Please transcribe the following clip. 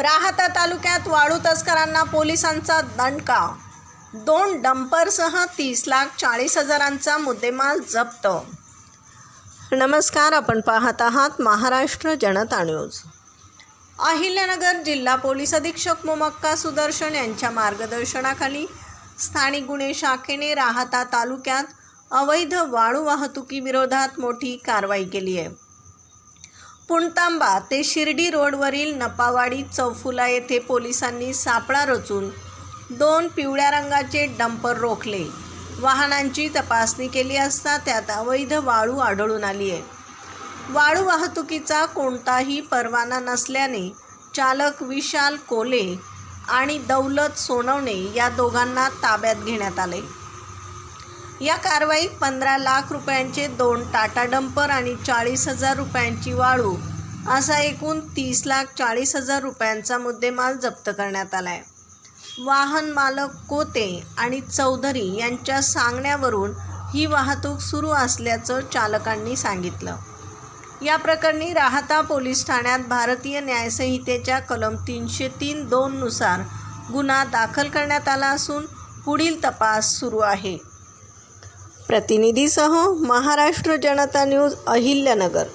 राहाता तालुक्यात वाळू तस्करांना पोलिसांचा दणका। 2 डंपरसह 30,40,000चा मुद्देमाल जप्त। नमस्कार, आपण पाहत आहात महाराष्ट्र जनता न्यूज। अहिल्यानगर जिल्हा पोलीस अधीक्षक मोमक्का सुदर्शन यांच्या मार्गदर्शनाखाली स्थानिक गुन्हे शाखेने राहाता तालुक्यात अवैध वाळू वाहतुकीविरोधात मोठी कारवाई केली आहे। पुणतांबा ते शिर्डी रोडवरील नपावाडी चौफुला येथे पोलिसांनी सापळा रचून 2 पिवळ्या रंगाचे डंपर रोखले। वाहनांची तपासणी केली असता त्यात अवैध वाळू आढळून आली आहे। वाळू वाहतुकीचा कोणताही परवाना नसल्याने चालक विशाल कोले आणि दौलत सोनवणे या दोघांना ताब्यात घेण्यात आले। या कारवाईत 15 लाख रुपयांचे 2 टाटा डंपर आणि 40,000 रुपयांची वाळू असा एकूण 30,40,000 रुपयांचा मुद्देमाल जप्त करण्यात आला आहे। वाहन मालक कोते आणि चौधरी यांच्या सांगण्यावरून ही वाहतूक सुरू असल्याचं चालकांनी सांगितलं। या प्रकरणी राहाता पोलीस ठाण्यात भारतीय न्यायसंहितेच्या कलम 303(2) नुसार गुन्हा दाखल करण्यात आला असून पुढील तपास सुरू आहे। प्रतिनिधीसह महाराष्ट्र जनता न्यूज, अहिल्यानगर।